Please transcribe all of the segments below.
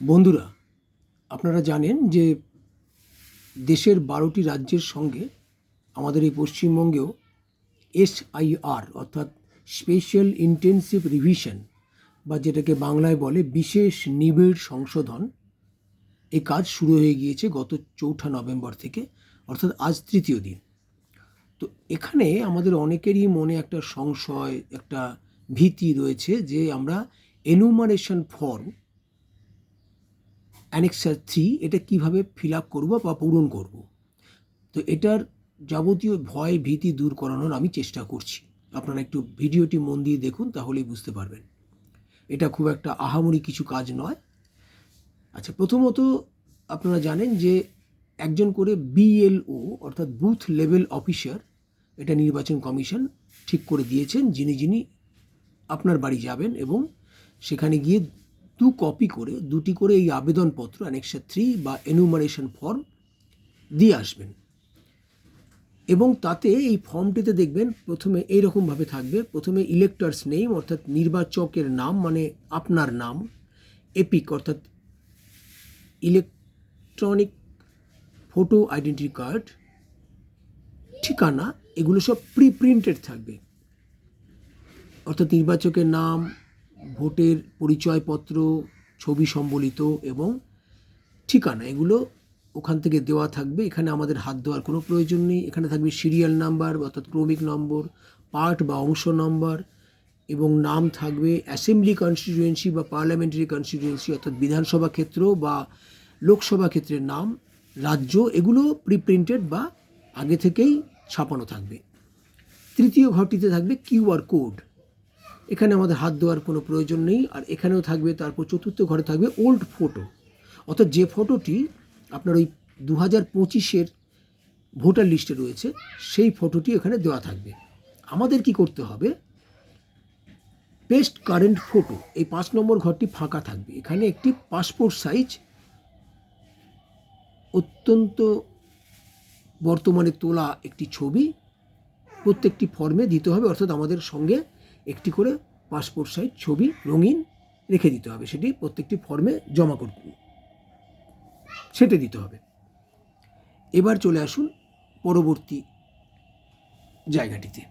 বন্ধুরা, আপনারা জানেন যে দেশের 12টি রাজ্যের সঙ্গে আমাদের এই পশ্চিমবঙ্গেও SIR অর্থাৎ স্পেশাল ইন্টেনসিভ রিভিশন বা যেটাকে বাংলায় বলে বিশেষ নিবিড় সংশোধন, এই কাজ শুরু হয়ে গিয়েছে গত 4 নভেম্বর থেকে, অর্থাৎ আজ তৃতীয় দিন। তো এখানে আমাদের অনেকেরই মনে একটা সংশয়, একটা ভীতি রয়েছে যে আমরা এনুমারেশন ফর্ম অ্যানেক্সার 3 এটা কিভাবে ফিল আপ করবো বা পূরণ করব। তো এটার যাবতীয় ভয় ভীতি দূর করানোর আমি চেষ্টা করছি। আপনারা একটু ভিডিওটি মন দিয়ে দেখুন, তাহলেই বুঝতে পারবেন। এটা খুব একটা আহামরি কিছু কাজ নয়। আচ্ছা, প্রথমত আপনারা জানেন যে একজন করে BLO অর্থাৎ বুথ লেভেল অফিসার, এটা নির্বাচন কমিশন ঠিক করে দিয়েছেন, যিনি আপনার বাড়ি যাবেন এবং সেখানে গিয়ে দুটি করে এই আবেদনপত্র অ্যানেক্সার 3 বা এনুমারেশন ফর্ম দিয়ে আসবেন। এবং তাতে এই ফর্মটিতে দেখবেন প্রথমে এইরকমভাবে থাকবে, প্রথমে ইলেক্টরস নেম অর্থাৎ নির্বাচকের নাম, মানে আপনার নাম, এপিক অর্থাৎ ইলেকট্রনিক ফটো আইডেন্টিটি কার্ড, ঠিকানা, এগুলো সব প্রিন্টেড থাকবে। অর্থাৎ নির্বাচকের নাম, ভোটের পরিচয়পত্র, ছবি সম্বলিত এবং ঠিকানা, এগুলো ওখান থেকে দেওয়া থাকবে। এখানে আমাদের হাত দেওয়ার কোনো প্রয়োজন নেই। এখানে থাকবে সিরিয়াল নাম্বার অর্থাৎ ক্রমিক নম্বর, পার্ট বা অংশ নম্বর, এবং নাম থাকবে অ্যাসেম্বলি কনস্টিটিউয়েন্সি বা পার্লামেন্টারি কনস্টিটিউয়েন্সি অর্থাৎ বিধানসভা ক্ষেত্র বা লোকসভা ক্ষেত্রের নাম, রাজ্য, এগুলো প্রিন্টেড বা আগে থেকেই ছাপানো থাকবে। তৃতীয় ঘরটিতে থাকবে QR কোড। এখানে আমাদের হাত দেওয়ার কোনো প্রয়োজন নেই। আর এখানেও থাকবে, তারপর চতুর্থ ঘরে থাকবে ওল্ড ফটো, অর্থাৎ যে ফটোটি আপনার ওই 2025-এর ভোটার লিস্টে রয়েছে, সেই ফটোটি এখানে দেওয়া থাকবে। আমাদের কি করতে হবে, পেস্ট কারেন্ট ফটো, এই 5 নম্বর ঘরটি ফাঁকা থাকবে। এখানে একটি পাসপোর্ট সাইজ অত্যন্ত বর্তমানে তোলা একটি ছবি প্রত্যেকটি ফর্মে দিতে হবে, অর্থাৎ আমাদের সঙ্গে একটি করে পাসপোর্ট সাইজ ছবি রঙিন রেখে দিতে হবে, সেটি প্রত্যেকটি ফর্মে জমা করতে সেটা দিতে হবে। এবার চলে আসুন পরবর্তী জায়গাটিতে।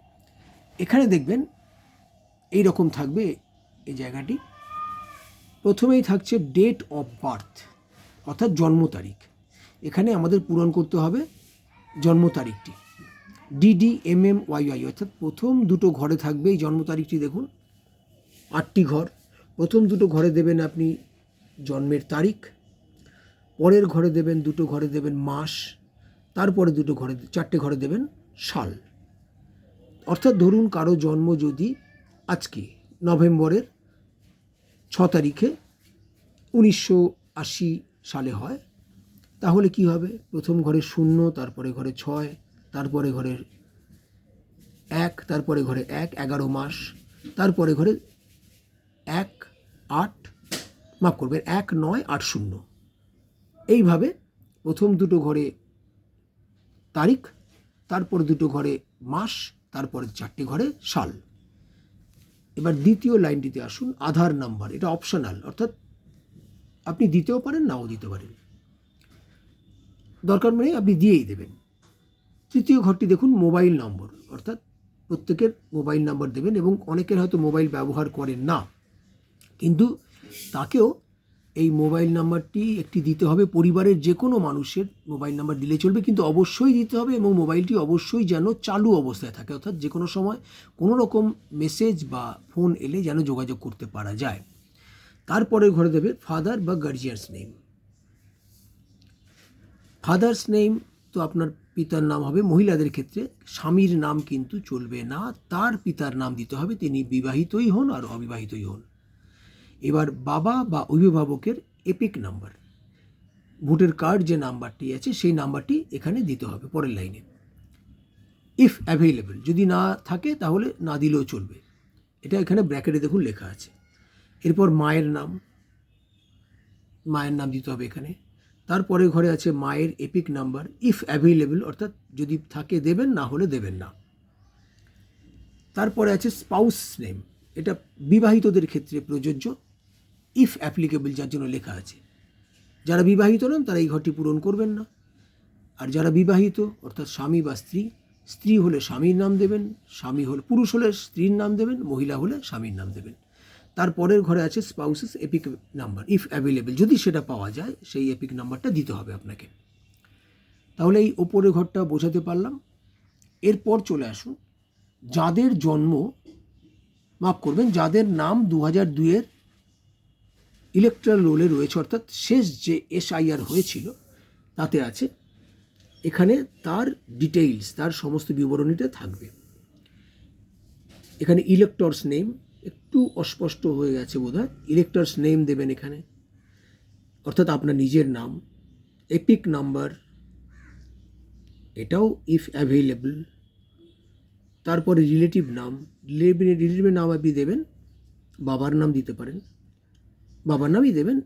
এখানে দেখবেন এই রকম থাকবে এই জায়গাটি। প্রথমেই থাকছে ডেট অফ বার্থ অর্থাৎ জন্ম তারিখ। এখানে আমাদের পূরণ করতে হবে জন্ম তারিখটি, DDMMYY, অর্থাৎ প্রথম দুটো ঘরে থাকবে এই জন্ম তারিখটি। দেখুন 8টি ঘর। প্রথম দুটো ঘরে দেবেন আপনি জন্মের তারিখ, পরের ঘরে দেবেন, দুটো ঘরে দেবেন মাস, তারপরে 4টে ঘরে দেবেন সাল। অর্থাৎ ধরুন কারো জন্ম যদি আজকে নভেম্বরের 6 তারিখে 1980 সালে হয়, তাহলে কি হবে, প্রথম ঘরে 0, তারপরে ঘরে 6, তারপরে ঘরে 1, তারপরে ঘরে 1, 11 মাস, তারপরে ঘরে 1980। এইভাবে প্রথম দুটো ঘরে তারিখ, তারপরে দুটো ঘরে মাস, তারপরে 4টে ঘরে সাল। এবার দ্বিতীয় লাইনটিতে আসুন, আধার নাম্বার। এটা অপশনাল, অর্থাৎ আপনি দিতেও পারেন, নাও দিতে পারেন, দরকার নেই, আপনি দিয়েই দেবেন। তৃতীয় ঘরটি দেখুন, মোবাইল নম্বর, অর্থাৎ প্রত্যেকের মোবাইল নাম্বার দেবেন। এবং অনেকের হয়তো মোবাইল ব্যবহার করেন না, কিন্তু তাকেও এই মোবাইল নাম্বারটি একটি দিতে হবে। পরিবারের যে কোনো মানুষের মোবাইল নাম্বার দিলে চলবে, কিন্তু অবশ্যই দিতে হবে এবং মোবাইলটি অবশ্যই যেন চালু অবস্থায় থাকে, অর্থাৎ যে কোনো সময় কোনো রকম মেসেজ বা ফোন এলে যেন যোগাযোগ করতে পারা যায়। তারপরে ঘরে দেবে ফাদার বা গার্জিয়ানস নেম। ফাদার্স নেম তো আপনার পিতার নাম হবে। মহিলাদের ক্ষেত্রে স্বামীর নাম কিন্তু চলবে না, তার পিতার নাম দিতে হবে, তিনি বিবাহিতই হন আর অবিবাহিতই হন। এবার বাবা বা অভিভাবকের এপিক নাম্বার, ভোটার কার্ড যে নাম্বারটি আছে সেই নাম্বারটি এখানে দিতে হবে পরের লাইনে। ইফ অ্যাভেলেবল, যদি না থাকে তাহলে না দিলেও চলবে, এটা এখানে ব্র্যাকেটে দেখুন লেখা আছে। এরপর মায়ের নাম দিতে হবে এখানে। তারপরে ঘরে আছে মায়ের এপিক নাম্বার, ইফ অ্যাভেলেবল, অর্থাৎ যদি থাকে দেবেন, না হলে দেবেন না। তারপরে আছে স্পাউস নেম, এটা বিবাহিতদের ক্ষেত্রে প্রযোজ্য, ইফ অ্যাপ্লিকেবল, যার জন্য লেখা আছে। যারা বিবাহিত নন তারা এই ঘরটি পূরণ করবেন না। আর যারা বিবাহিত অর্থাৎ স্বামী বা স্ত্রী, স্ত্রী হলে স্বামীর নাম দেবেন, স্বামী হলে পুরুষ হলে স্ত্রীর নাম দেবেন, মহিলা হলে স্বামীর নাম দেবেন। তারপরের ঘরে আছে spouses epic number, if available, যদি সেটা পাওয়া যায় সেই এপিক নাম্বারটা দিতে হবে আপনাকে। তাহলে এই ওপরের ঘরটা বোঝাতে পারলাম। এরপর চলে আসুন যাদের জন্ম, মাফ করবেন, যাদের নাম 2002-এর ইলেকট্রাল রোলে রয়েছে, অর্থাৎ শেষ যে SIR হয়েছিল তাতে আছে, এখানে তার ডিটেইলস, তার সমস্ত বিবরণীটা থাকবে। এখানে ইলেক্টরস নেম একটু অস্পষ্ট হয়ে গেছে বোধহয়, ইলেক্টরস নেম দেবেন এখানে, অর্থাৎ আপনার নিজের নাম, এপিক নাম্বার, এটাও ইফ অ্যাভেলেবল। তারপরে রিলেটিভ নাম, রিলেটিভের নাম আপনি দেবেন, বাবার নাম দিতে পারেন, বাবার নামই দেবেন,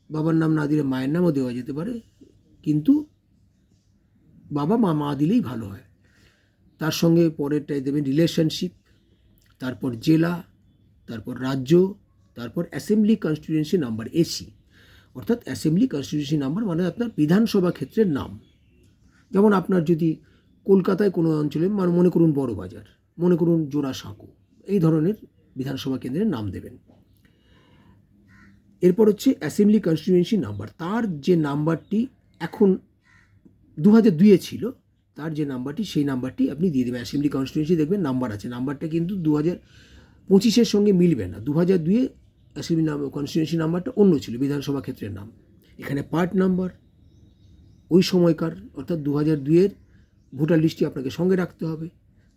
বাবার নাম না দিলে মায়ের নামও দেওয়া যেতে পারে, কিন্তু বাবা মা দিলেই ভালো হয়। তার সঙ্গে পরেরটাই দেবেন রিলেশনশিপ, তারপর জেলা, তারপর রাজ্য, তারপর অ্যাসেম্বলি কনস্টিটিউয়েন্সি নাম্বার, AC, অর্থাৎ অ্যাসেম্বলি কনস্টিটিউয়েন্সি নাম্বার মানে আপনার বিধানসভা ক্ষেত্রের নাম। যেমন আপনার যদি কলকাতায় কোনো অঞ্চলে, মনে করুন বড়বাজার, মনে করুন জোড়াসাঁকো, এই ধরনের বিধানসভা কেন্দ্রের নাম দেবেন। এরপর হচ্ছে অ্যাসেম্বলি কনস্টিটিউয়েন্সি নাম্বার, তার যে নাম্বারটি এখন 2002-এ ছিল, তার যে নাম্বারটি সেই নাম্বারটি আপনি দিয়ে দেবেন। অ্যাসেম্বলি কনস্টিটিউয়েন্সি দেখবেন নাম্বার আছে, নাম্বারটা কিন্তু 2025-এর সঙ্গে মিলবে না। 2002-এ অ্যাসেম্বলি কনস্টিটিউয়েন্সি নাম্বারটা অন্য ছিল, বিধানসভা ক্ষেত্রের নাম। এখানে পার্ট নাম্বার ওই সময়কার, অর্থাৎ 2002-এর ভোটার লিস্টটি আপনাকে সঙ্গে রাখতে হবে।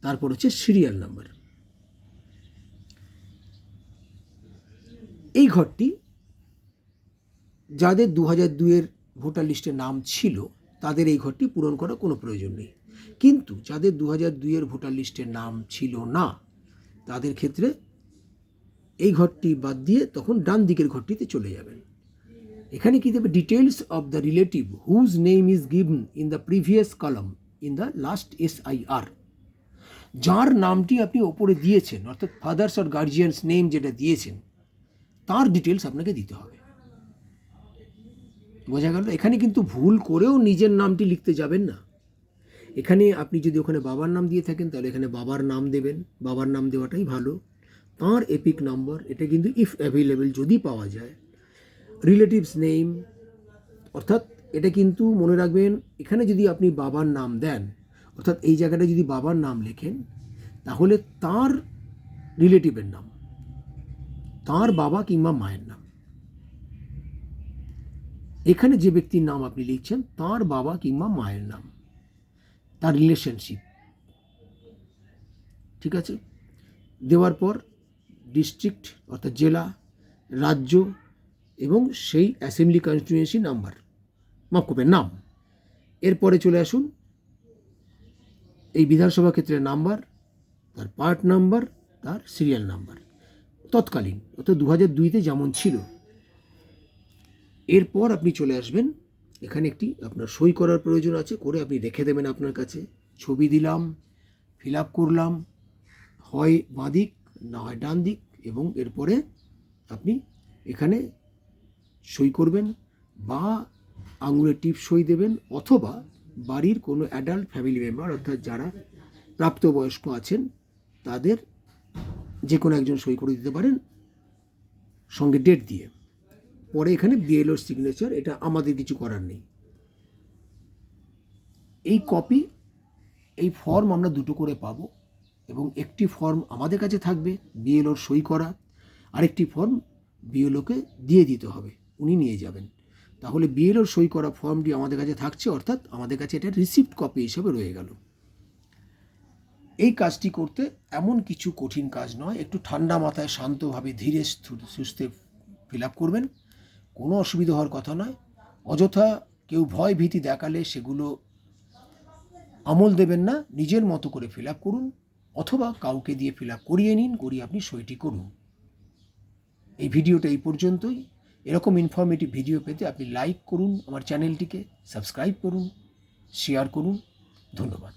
তারপর হচ্ছে সিরিয়াল নাম্বার। এই ঘরটি যাদের 2002-এর ভোটার লিস্টে নাম ছিল তাদের এই ঘরটি পূরণ করার কোনো প্রয়োজন নেই, কিন্তু যাদের 2002-এর ভোটার লিস্টে নাম ছিল না তাদের ক্ষেত্রে এই ঘরটি বাদ দিয়ে তখন ডান দিকের ঘরটিতে চলে যাবেন। এখানে কি দেবে, details of the relative whose name is given in the previous column in the last SIR। যার নামটি আপনি ওপরে দিয়েছেন, অর্থাৎ ফাদার্স অর গার্জিয়ানস নেম যেটা দিয়েছেন, তার ডিটেলস আপনাকে দিতে হবে। বোঝা গেল? এখানে কিন্তু ভুল করেও নিজের নামটি লিখতে যাবেন না। এখানে আপনি যদি ওখানে বাবার নাম দিয়ে থাকেন তাহলে এখানে বাবার নাম দেবেন, বাবার নাম দেওয়াটাই ভালো। তার এপিক নাম্বার, এটা কিন্তু ইফ অ্যাভেলেবেল, যদি পাওয়া যায়। রিলেটিভস নেম, অর্থাৎ এটা কিন্তু মনে রাখবেন, এখানে যদি আপনি বাবার নাম দেন, অর্থাৎ এই জায়গাটা যদি বাবার নাম লেখেন, তাহলে তার রিলেটিভের নাম, তার বাবা কিংবা মায়ের নাম। এখানে যে ব্যক্তির নাম আপনি লিখছেন তার বাবা কিংবা মায়ের নাম, তার রিলেশনশিপ, ঠিক আছে। দেওয়ার পর ডিস্ট্রিক্ট অর্থাৎ জেলা, রাজ্য এবং সেই অ্যাসেম্বলি কনস্টিটিউয়েন্সি নাম্বার, মাফ করবেন, নাম। এরপরে চলে আসুন এই বিধানসভা ক্ষেত্রের নাম্বার, তার পার্ট নাম্বার, তার সিরিয়াল নাম্বার, তৎকালীন, অর্থাৎ 2002-তে যেমন ছিল। এরপর আপনি চলে আসবেন, এখানে একটি আপনার সই করার প্রয়োজন আছে, করে আপনি রেখে দেবেন আপনার কাছে। ছবি দিলাম, ফিল আপ করলাম, হয় বাঁ দিক না হয় ডান দিক, এবং এরপরে আপনি এখানে সই করবেন বা আঙুলের টিপ সই দেবেন, অথবা বাড়ির কোনো অ্যাডাল্ট ফ্যামিলি মেম্বার, অর্থাৎ যারা প্রাপ্তবয়স্ক আছেন তাদের যে কোনো একজন সই করে দিতে পারেন সঙ্গে ডেট দিয়ে। পরে এখানে BLOর সিগনেচার, এটা আমাদের কিছু করার নেই। এই কপি, এই ফর্ম আমরা দুটো করে পাবো, এবং একটি ফর্ম আমাদের কাছে থাকবে BLOর সই করা, আরেকটি ফর্ম BLOকে দিয়ে দিতে হবে, উনি নিয়ে যাবেন। তাহলে BLOর সই করা ফর্মটি আমাদের কাছে থাকছে, অর্থাৎ আমাদের কাছে এটা রিসিপ্ট কপি হিসেবে রয়ে গেল। এই কাজটি করতে এমন কিছু কঠিন কাজ নয়, একটু ঠান্ডা মাথায় শান্তভাবে ধীরে সুস্থে ফিল আপ করবেন, কোনো অসুবিধা হওয়ার কথা নয়। অযথা কেউ ভয় ভীতি দেখালে সেগুলো আমল দেবেন না, নিজের মতো করে ফিল আপ করুন, অথবা কাউকে দিয়ে ফিল আপ করিয়ে নিন, করিয়ে আপনি সইটি করুন। এই ভিডিওটা এই পর্যন্তই। এরকম ইনফরমেটিভ ভিডিও পেতে আপনি লাইক করুন, আমার চ্যানেলটিকে সাবস্ক্রাইব করুন, শেয়ার করুন। ধন্যবাদ।